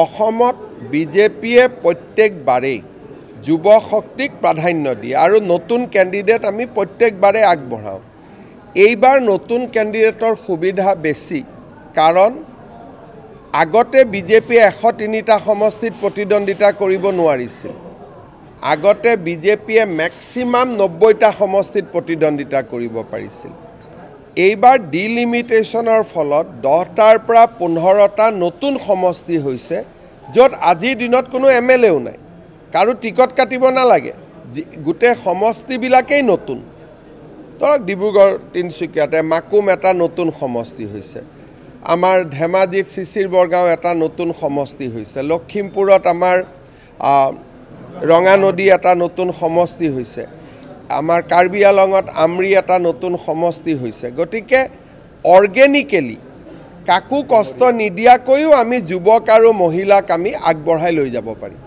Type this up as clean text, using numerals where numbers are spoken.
অসমত বিজেপিয়ে প্ৰত্যেকবাৰেই যুৱ শক্তিক প্ৰাধান্য দিয়ে আৰু নতুন কেণ্ডিডেট আমি প্ৰত্যেকবাৰে আগবঢ়াওঁ। এইবাৰ নতুন কেণ্ডিডেটৰ সুবিধা বেছি, কাৰণ আগতে বিজেপিয়ে 103টা সমষ্টিত প্ৰতিদ্বন্দ্বিতা কৰিব নোৱাৰিছিল। আগতে বিজেপিয়ে মেক্সিমাম 90টা সমষ্টিত প্ৰতিদ্বন্দ্বিতা কৰিব পাৰিছিল। এইবাৰ ডিলিমিটেশ্যনৰ ফলত 10টাৰ পৰা 15টা নতুন সমষ্টি হৈছে, য'ত আজিৰ দিনত কোনো MLAও নাই, কাৰো টিকট কাটিব নালাগে, গোটেই সমষ্টিবিলাকেই নতুন। ধৰক ডিব্ৰুগড় তিনিচুকীয়াতে মাকুম এটা নতুন সমষ্টি হৈছে, আমাৰ ধেমাজিত চিচিৰ বৰগাঁও এটা নতুন সমষ্টি হৈছে, লখিমপুৰত আমাৰ ৰঙানদী এটা নতুন সমষ্টি হৈছে, আমাৰ কাৰ্বি আলঙত আমৰি এটা নতুন সমষ্টি হৈছে। গতিকে অৰ্গেনিকেলি কাকো কষ্ট নিদিয়াকৈও আমি যুৱক আৰু মহিলাক আমি আগবঢ়াই লৈ যাব পাৰিম।